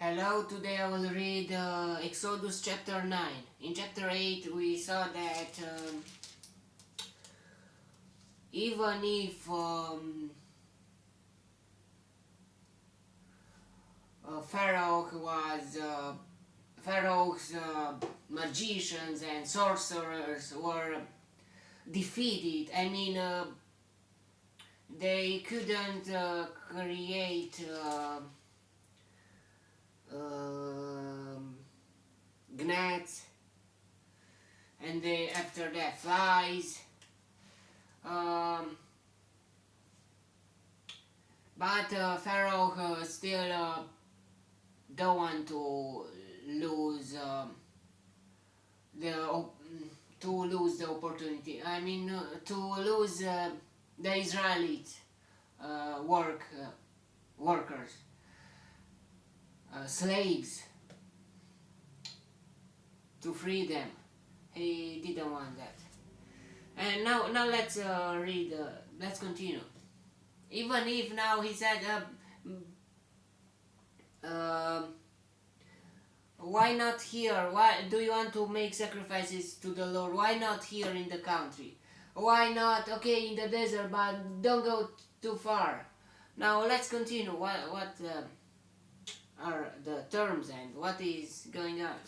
Hello, today I will read Exodus chapter 9. In chapter 8 we saw that even if Pharaoh's magicians and sorcerers were defeated, they couldn't create gnats, and they after that flies. But Pharaoh still don't want to lose the lose the opportunity. To lose the Israelite workers, slaves, to free them. He didn't want that. And now let's read. Let's continue. Even if now he said, why not here? Why do you want to make sacrifices to the Lord? Why not here in the country? Why not? Okay, in the desert, but don't go too far. Now let's continue. What are the terms and what is going on?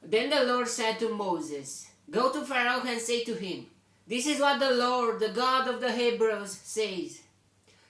Then the Lord said to Moses, "Go to Pharaoh and say to him, 'This is what the Lord, the God of the Hebrews, says.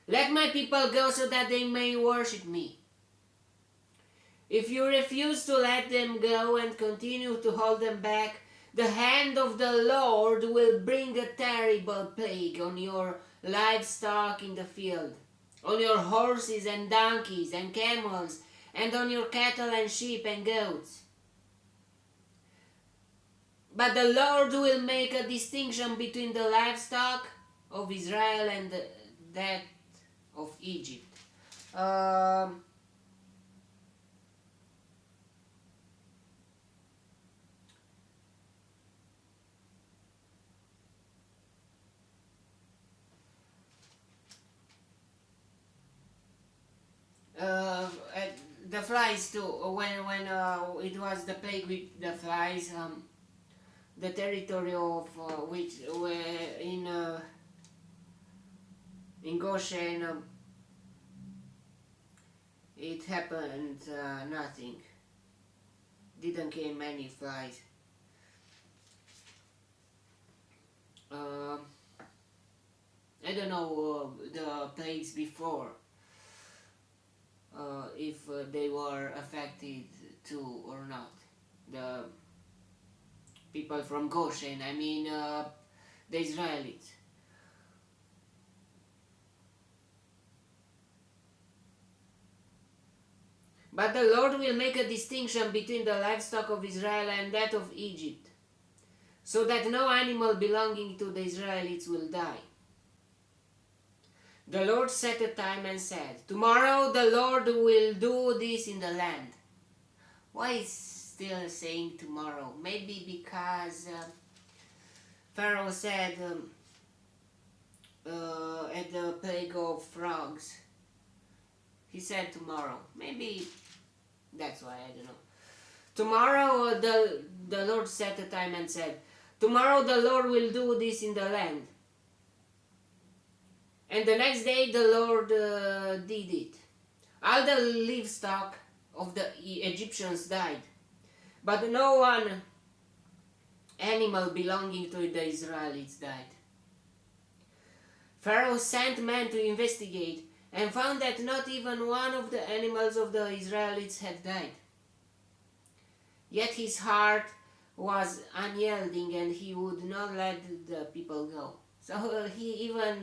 Let my people go so that they may worship me. If you refuse to let them go and continue to hold them back, the hand of the Lord will bring a terrible plague on your livestock in the field, on your horses and donkeys and camels, and on your cattle and sheep and goats. But the Lord will make a distinction between the livestock of Israel and that of Egypt.'" The flies too. When it was the plague with the flies, the territory of which were in Goshen, it happened nothing. Didn't came many flies. I don't know the plagues before, if they were affected too or not. The people from Goshen, the Israelites. But the Lord will make a distinction between the livestock of Israel and that of Egypt, so that no animal belonging to the Israelites will die. The Lord set a time and said, "Tomorrow the Lord will do this in the land." Why is still saying tomorrow? Maybe because Pharaoh said at the plague of frogs, he said tomorrow. Maybe that's why, I don't know. Tomorrow the Lord set a time and said, "Tomorrow the Lord will do this in the land." And the next day the Lord did it. All the livestock of the Egyptians died, but no one animal belonging to the Israelites died. Pharaoh sent men to investigate and found that not even one of the animals of the Israelites had died. Yet his heart was unyielding and he would not let the people go. So he even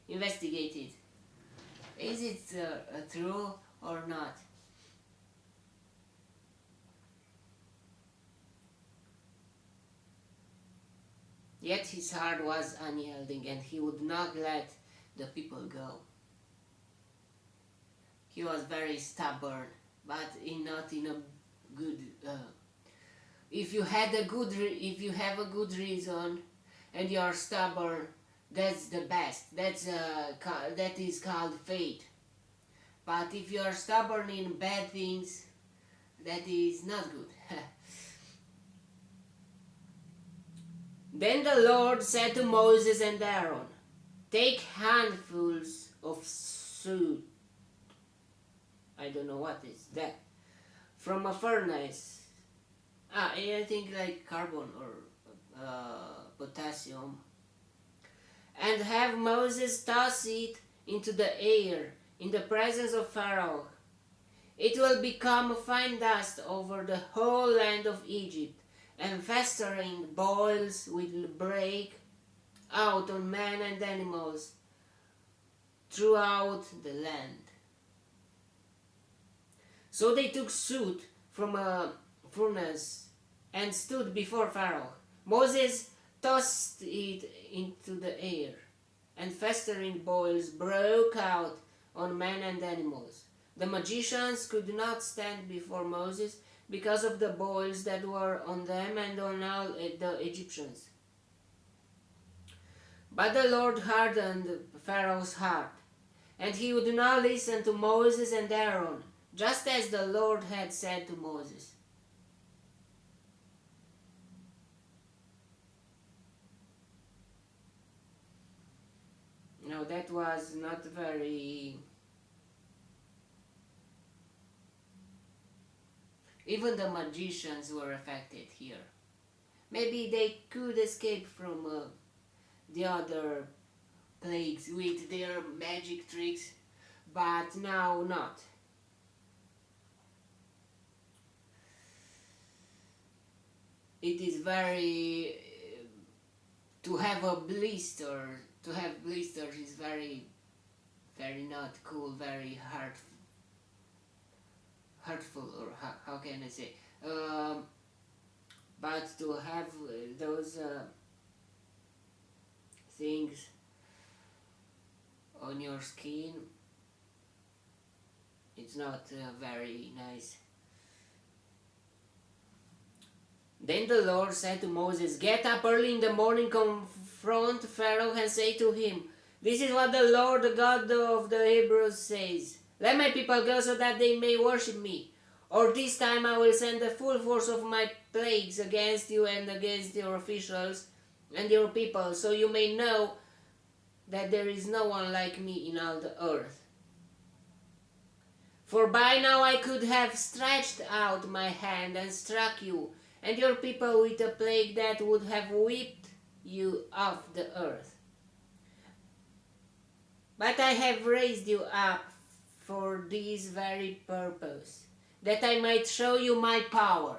investigated. Is it true or not? Yet his heart was unyielding and he would not let the people go. He was very stubborn, but not in a good. If you have a good reason and you are stubborn, That's the best. That is called faith. But if you are stubborn in bad things, that is not good. Then the Lord said to Moses and Aaron, take handfuls of soot. I don't know what is that. From a furnace. I think like carbon or potassium. And have Moses toss it into the air in the presence of Pharaoh. It will become fine dust over the whole land of Egypt, and festering boils will break out on men and animals throughout the land. So they took soot from a furnace and stood before Pharaoh. Moses tossed it into the air, and festering boils broke out on men and animals. The magicians could not stand before Moses because of the boils that were on them and on all the Egyptians. But the Lord hardened Pharaoh's heart, and he would not listen to Moses and Aaron, just as the Lord had said to Moses. No, that was not very... Even the magicians were affected here. Maybe they could escape from the other plagues with their magic tricks, but now not. It is very... to have blisters is very, very not cool, very hurtful, or how can I say? But to have those things on your skin, it's not very nice. Then the Lord said to Moses, get up early in the morning, confront Pharaoh and say to him, this is what the Lord, the God of the Hebrews says. Let my people go so that they may worship me. Or this time I will send the full force of my plagues against you and against your officials and your people, so you may know that there is no one like me in all the earth. For by now I could have stretched out my hand and struck you and your people with a plague that would have whipped you off the earth. But I have raised you up for this very purpose, that I might show you my power,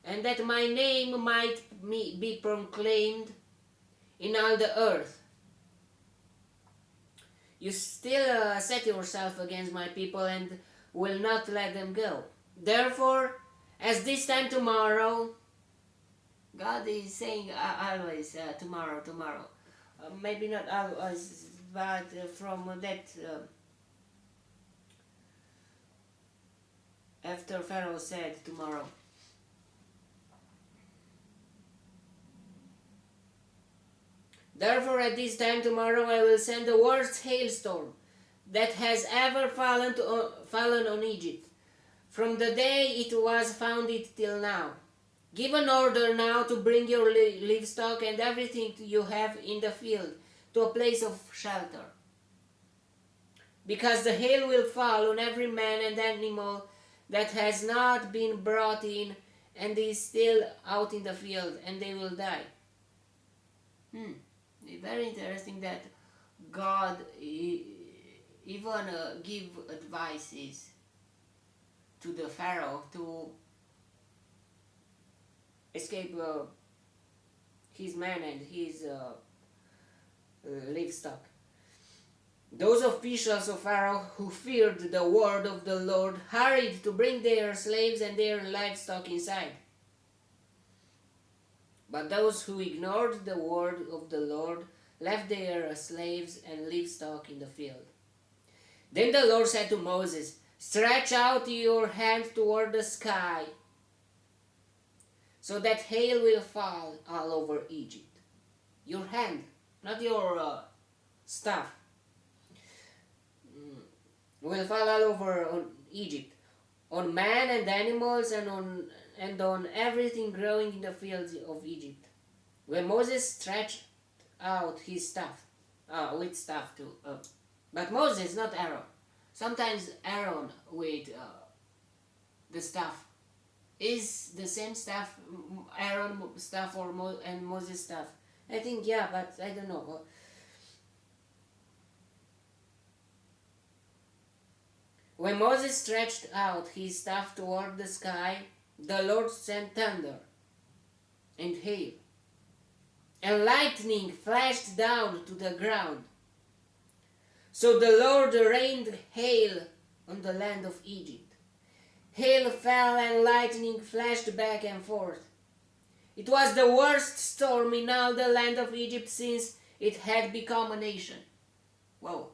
and that my name might be proclaimed in all the earth. You still set yourself against my people and will not let them go. Therefore, as this time tomorrow, God is saying always tomorrow. Maybe not always, but from that after Pharaoh said tomorrow. Therefore at this time tomorrow I will send the worst hailstorm that has ever fallen on Egypt, from the day it was founded till now. Give an order now to bring your livestock and everything you have in the field to a place of shelter, because the hail will fall on every man and animal that has not been brought in and is still out in the field, and they will die. Very interesting that God even give advices to the Pharaoh to escape his men and his livestock. Those officials of Pharaoh who feared the word of the Lord hurried to bring their slaves and their livestock inside. But those who ignored the word of the Lord left their slaves and livestock in the field. Then the Lord said to Moses, stretch out your hand toward the sky, so that hail will fall all over Egypt. Your hand, not your stuff, will fall all over on Egypt, on man and animals, and on everything growing in the fields of Egypt. When Moses stretched out his staff, with staff too, but Moses, not Aaron. Sometimes Aaron with the staff is the same staff, Aaron staff or and Moses staff. I think yeah, but I don't know. When Moses stretched out his staff toward the sky, the Lord sent thunder and hail, and lightning flashed down to the ground. So the Lord rained hail on the land of Egypt. Hail fell and lightning flashed back and forth. It was the worst storm in all the land of Egypt since it had become a nation. Whoa.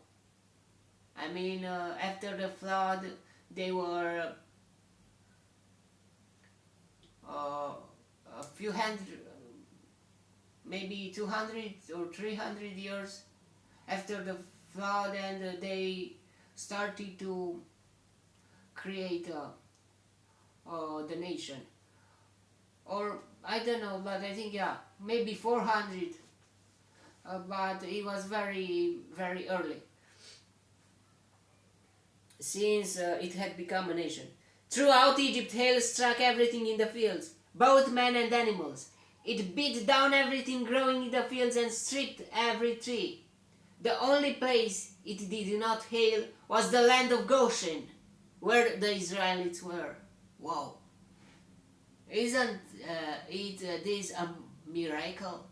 I mean, after the flood, they were a few hundred, maybe 200 or 300 years after the flood, and they started to create the nation. Or I don't know, but I think yeah, maybe 400, but it was very, very early, since it had become a nation. Throughout Egypt, hail struck everything in the fields, both men and animals. It beat down everything growing in the fields and stripped every tree. The only place it did not hail was the land of Goshen, where the Israelites were. Wow! Isn't it this a miracle?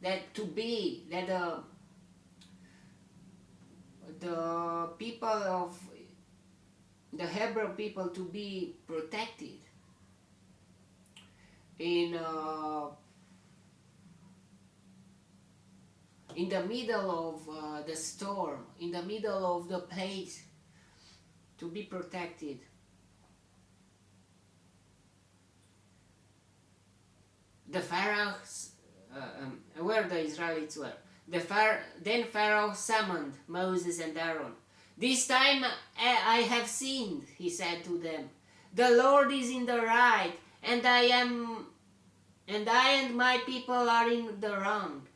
That the people of the Hebrew people to be protected in the middle of the storm, in the middle of the place, to be protected. The Pharaoh, where the Israelites were. Then Pharaoh summoned Moses and Aaron. This time I have sinned, he said to them. The Lord is in the right, and I and my people are in the wrong.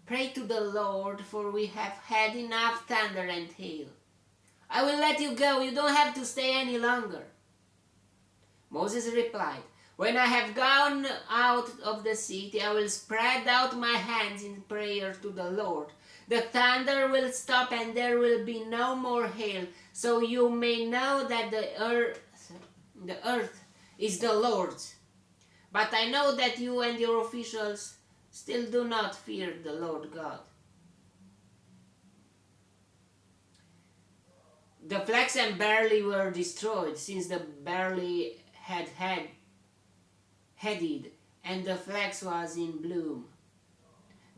Pray to the Lord, for we have had enough thunder and hail. I will let you go, you don't have to stay any longer. Moses replied, when I have gone out of the city, I will spread out my hands in prayer to the Lord. The thunder will stop and there will be no more hail, so you may know that the earth is the Lord's. But I know that you and your officials still do not fear the Lord God. The flax and barley were destroyed, since the barley had headed, and the flax was in bloom.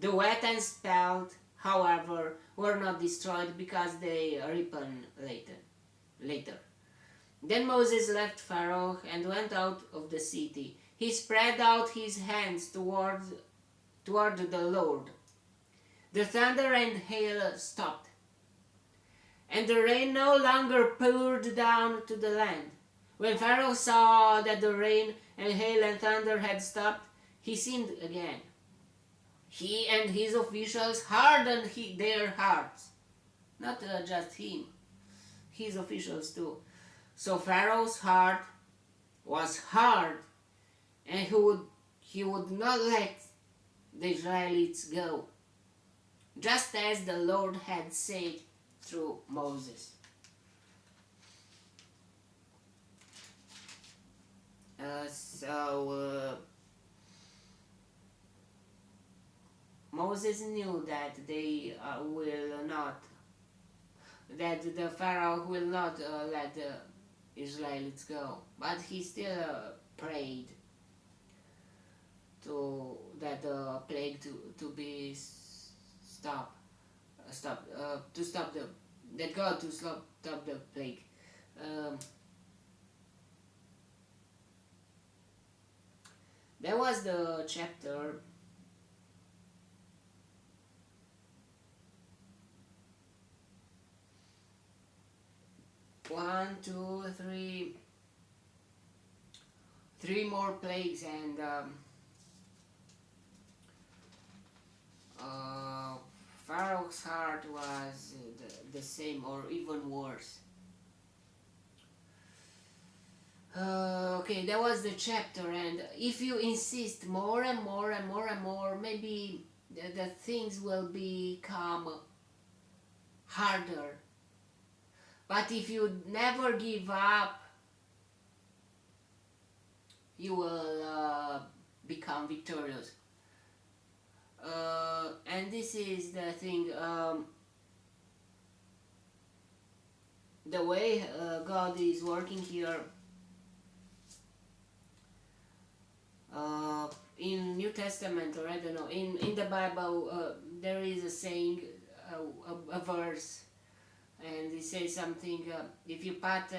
The wheat and spelt, however, were not destroyed because they ripened later. Then Moses left Pharaoh and went out of the city. He spread out his hands toward the Lord. The thunder and hail stopped, and the rain no longer poured down to the land. When Pharaoh saw that the rain and hail and thunder had stopped, he sinned again. He and his officials hardened their hearts. Not just him, his officials too. So Pharaoh's heart was hard, and he would not let the Israelites go, just as the Lord had said through Moses. Moses knew that they will not, that the Pharaoh will not let the Israelites go, but he still prayed that the plague to be stopped, that God to stop the plague. That was the chapter one, two, three more plagues, and Pharaoh's heart was the same or even worse. Okay, that was the chapter, and if you insist more and more and more and more, maybe the things will become harder. But if you never give up, you will become victorious. And this is the thing, the way God is working here. In New Testament, or I don't know, in the Bible, there is a saying, a verse, and it says something, if you put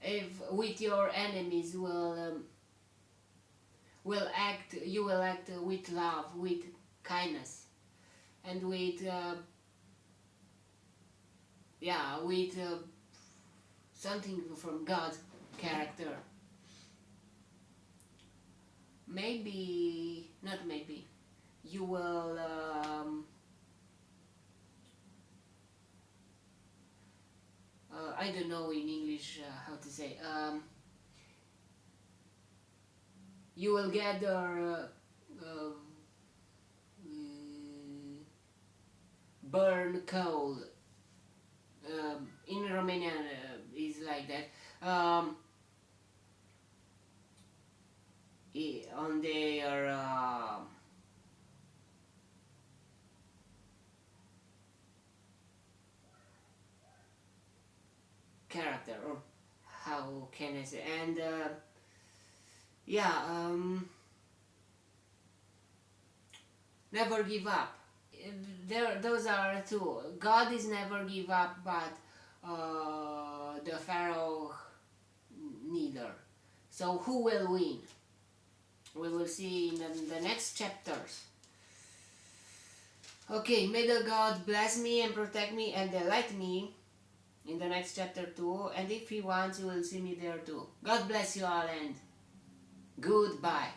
if with your enemies you will act with love, with kindness, and with something from God's character. Maybe, not maybe, you will I don't know in English how to say, you will gather burn coal. In Romanian is like that. On their character, or how can I say, and never give up. Those are two. God is never give up, but the Pharaoh neither. So who will win? We will see in the next chapters. Okay, may the God bless me and protect me and delight me in the next chapter too. And if He wants, you will see me there too. God bless you all, and goodbye.